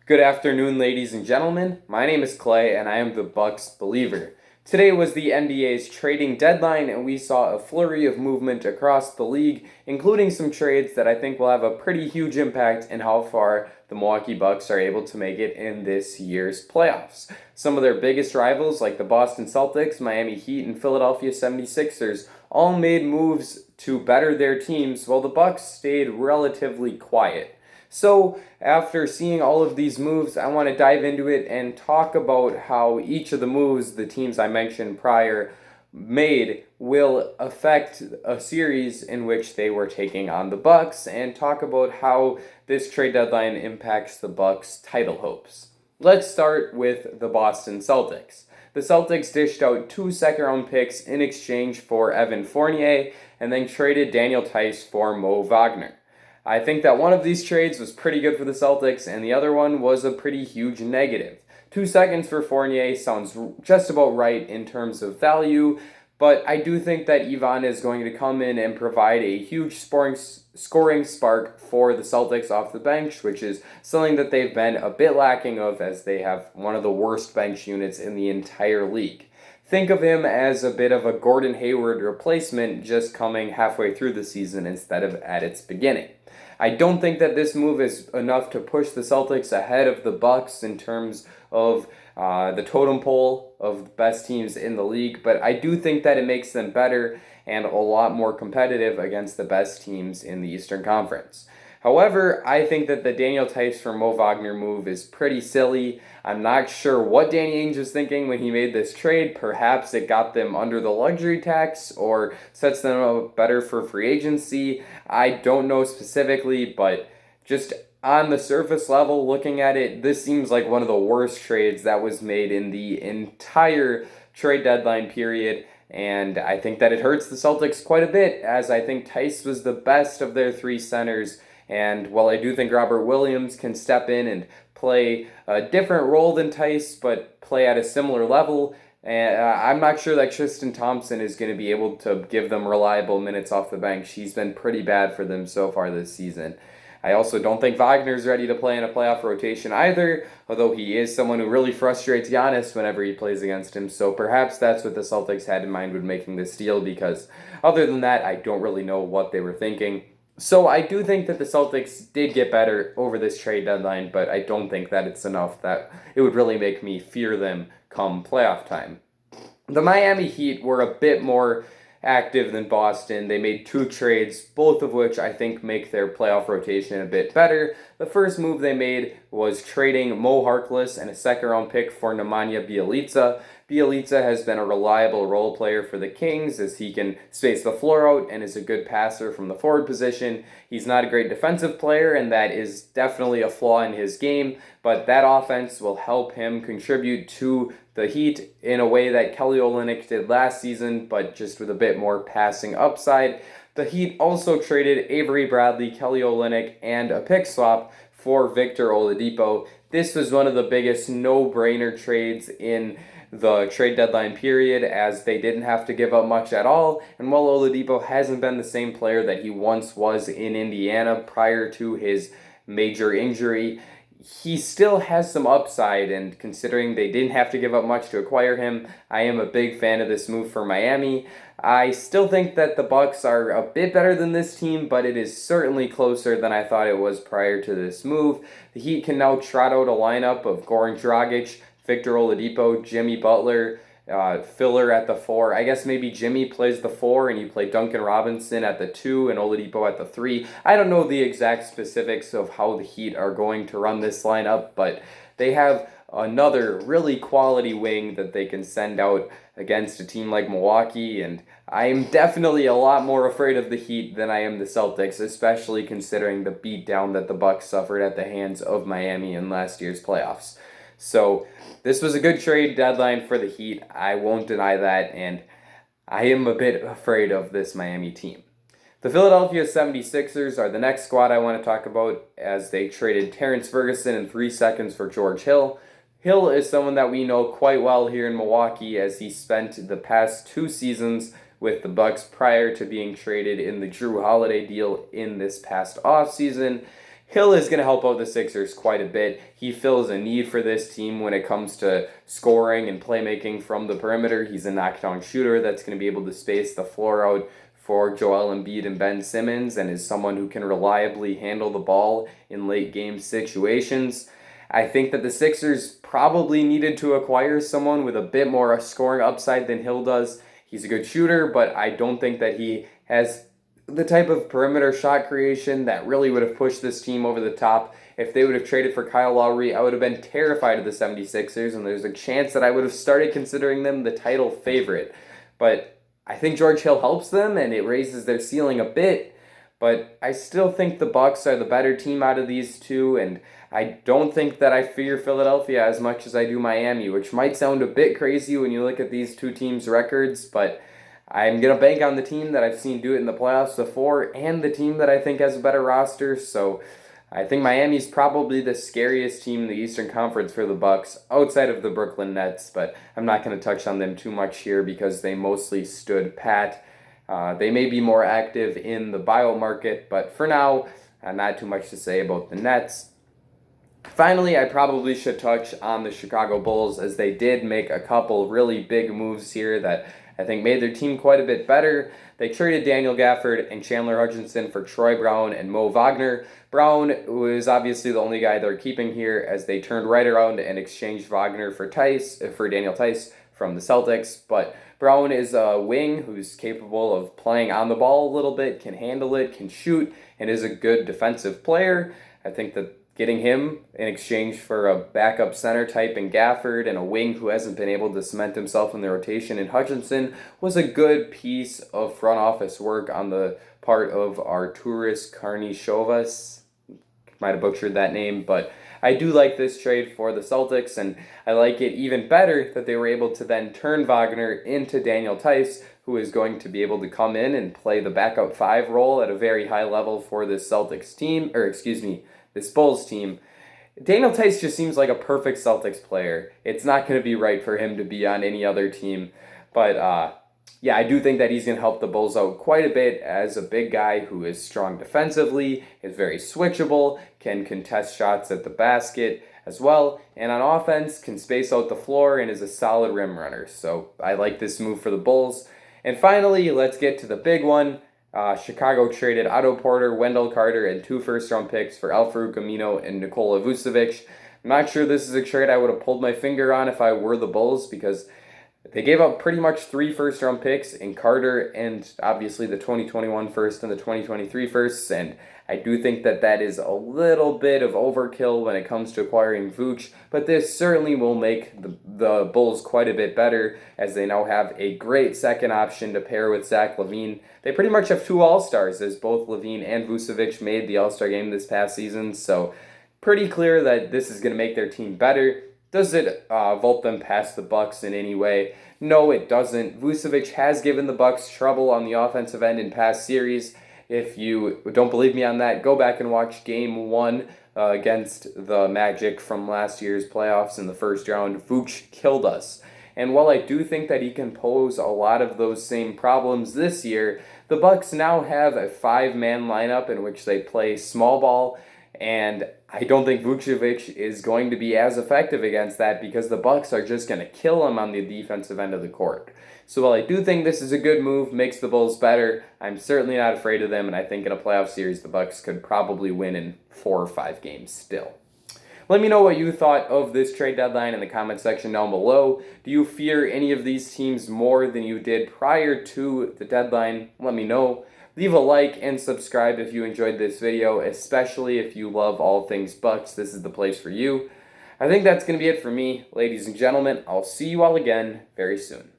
Good afternoon, ladies and gentlemen. My name is Clay, and I am the Bucks believer. Today was the NBA's trading deadline, and we saw a flurry of movement across the league, including some trades that I think will have a pretty huge impact in how far the Milwaukee Bucks are able to make it in this year's playoffs. Some of their biggest rivals, like the Boston Celtics, Miami Heat, and Philadelphia 76ers, all made moves to better their teams, while the Bucks stayed relatively quiet. So, after seeing all of these moves, I want to dive into it and talk about how each of the moves the teams I mentioned prior made will affect a series in which they were taking on the Bucks, and talk about how this trade deadline impacts the Bucks' title hopes. Let's start with the Boston Celtics. The Celtics dished out 2 second-round picks in exchange for Evan Fournier, and then traded Daniel Theis for Mo Wagner. I think that one of these trades was pretty good for the Celtics, and the other one was a pretty huge negative. 2 seconds for Fournier sounds just about right in terms of value, but I do think that Ivan is going to come in and provide a huge scoring spark for the Celtics off the bench, which is something that they've been a bit lacking of, as they have one of the worst bench units in the entire league. Think of him as a bit of a Gordon Hayward replacement, just coming halfway through the season instead of at its beginning. I don't think that this move is enough to push the Celtics ahead of the Bucks in terms of the totem pole of best teams in the league, but I do think that it makes them better and a lot more competitive against the best teams in the Eastern Conference. However, I think that the Daniel Theis for Mo Wagner move is pretty silly. I'm not sure what Danny Ainge was thinking when he made this trade. Perhaps it got them under the luxury tax or sets them up better for free agency. I don't know specifically, but just on the surface level, looking at it, this seems like one of the worst trades that was made in the entire trade deadline period. And I think that it hurts the Celtics quite a bit, as I think Theis was the best of their 3 centers. And while I do think Robert Williams can step in and play a different role than Theis, but play at a similar level, I'm not sure that Tristan Thompson is going to be able to give them reliable minutes off the bench. He's been pretty bad for them so far this season. I also don't think Wagner's ready to play in a playoff rotation either, although he is someone who really frustrates Giannis whenever he plays against him, so perhaps that's what the Celtics had in mind when making this deal, because other than that, I don't really know what they were thinking. So I do think that the Celtics did get better over this trade deadline, but I don't think that it's enough that it would really make me fear them come playoff time. The Miami Heat were a bit more active than Boston. They made 2 trades, both of which I think make their playoff rotation a bit better. The first move they made was trading Mo Harkless and a second-round pick for Nemanja Bjelica. Bjelica has been a reliable role player for the Kings, as he can space the floor out and is a good passer from the forward position. He's not a great defensive player, and that is definitely a flaw in his game, but that offense will help him contribute to the Heat in a way that Kelly Olynyk did last season, but just with a bit more passing upside. The Heat also traded Avery Bradley, Kelly Olynyk, and a pick swap for Victor Oladipo. This was one of the biggest no-brainer trades in the trade deadline period, as they didn't have to give up much at all, and while Oladipo hasn't been the same player that he once was in Indiana prior to his major injury, he still has some upside, and considering they didn't have to give up much to acquire him, I am a big fan of this move for Miami. I still think that the Bucks are a bit better than this team, but it is certainly closer than I thought it was prior to this move. The Heat can now trot out a lineup of Goran Dragic, Victor Oladipo, Jimmy Butler, filler at the 4. I guess maybe Jimmy plays the 4 and you play Duncan Robinson at the 2 and Oladipo at the 3. I don't know the exact specifics of how the Heat are going to run this lineup, but they have another really quality wing that they can send out against a team like Milwaukee, and I am definitely a lot more afraid of the Heat than I am the Celtics, especially considering the beatdown that the Bucks suffered at the hands of Miami in last year's playoffs. So this was a good trade deadline for the Heat. I won't deny that, and I am a bit afraid of this Miami team. The Philadelphia 76ers are the next squad I want to talk about, as they traded Terrence Ferguson in 3 seconds for George Hill. Hill is someone that we know quite well here in Milwaukee, as he spent the past 2 seasons with the Bucks prior to being traded in the Drew Holiday deal in this past offseason. Hill is going to help out the Sixers quite a bit. He fills a need for this team when it comes to scoring and playmaking from the perimeter. He's a knockdown shooter that's going to be able to space the floor out for Joel Embiid and Ben Simmons, and is someone who can reliably handle the ball in late game situations. I think that the Sixers probably needed to acquire someone with a bit more scoring upside than Hill does. He's a good shooter, but I don't think that he has the type of perimeter shot creation that really would have pushed this team over the top. If they would have traded for Kyle Lowry, I would have been terrified of the 76ers, and there's a chance that I would have started considering them the title favorite. But I think George Hill helps them, and it raises their ceiling a bit. But I still think the Bucks are the better team out of these two, and I don't think that I fear Philadelphia as much as I do Miami, which might sound a bit crazy when you look at these two teams' records, but I'm going to bank on the team that I've seen do it in the playoffs before, and the team that I think has a better roster. So I think Miami's probably the scariest team in the Eastern Conference for the Bucks, outside of the Brooklyn Nets, but I'm not going to touch on them too much here because they mostly stood pat. They may be more active in the buyout market, but for now, not too much to say about the Nets. Finally, I probably should touch on the Chicago Bulls, as they did make a couple really big moves here that I think made their team quite a bit better. They traded Daniel Gafford and Chandler Hutchinson for Troy Brown and Mo Wagner. Brown was obviously the only guy they're keeping here, as they turned right around and exchanged Wagner for Daniel Tice from the Celtics. But Brown is a wing who's capable of playing on the ball a little bit, can handle it, can shoot, and is a good defensive player. I think that getting him in exchange for a backup center type in Gafford and a wing who hasn't been able to cement himself in the rotation in Hutchinson was a good piece of front office work on the part of Arturas Karnisovas. Might have butchered that name, but I do like this trade for the Celtics, and I like it even better that they were able to then turn Wagner into Daniel Tice, who is going to be able to come in and play the backup five role at a very high level for this Celtics team, this Bulls team. Daniel Tice just seems like a perfect Celtics player. It's not going to be right for him to be on any other team. But I do think that he's going to help the Bulls out quite a bit as a big guy who is strong defensively, is very switchable, can contest shots at the basket as well, and on offense can space out the floor and is a solid rim runner. So I like this move for the Bulls. And finally, let's get to the big one. Chicago traded Otto Porter, Wendell Carter, and 2 first-round picks for Al-Farouq Amino and Nikola Vucevic. I'm not sure this is a trade I would have pulled my finger on if I were the Bulls, because they gave up pretty much 3 first-round picks in Carter and obviously the 2021 first and the 2023 firsts, and I do think that that is a little bit of overkill when it comes to acquiring Vooch, but this certainly will make the Bulls quite a bit better, as they now have a great second option to pair with Zach LaVine. They pretty much have 2 All-Stars, as both LaVine and Vucevic made the All-Star game this past season, so pretty clear that this is going to make their team better. Does it vault them past the Bucks in any way? No, it doesn't. Vucevic has given the Bucks trouble on the offensive end in past series. If you don't believe me on that, go back and watch Game 1 against the Magic from last year's playoffs in the first round. Vooch killed us. And while I do think that he can pose a lot of those same problems this year, the Bucks now have a 5-man lineup in which they play small ball, and I don't think Vucevic is going to be as effective against that, because the Bucks are just going to kill him on the defensive end of the court. So while I do think this is a good move, makes the Bulls better, I'm certainly not afraid of them, and I think in a playoff series the Bucks could probably win in 4 or 5 games still. Let me know what you thought of this trade deadline in the comment section down below. Do you fear any of these teams more than you did prior to the deadline? Let me know. Leave a like and subscribe if you enjoyed this video, especially if you love all things Bucks. This is the place for you. I think that's going to be it for me, ladies and gentlemen. I'll see you all again very soon.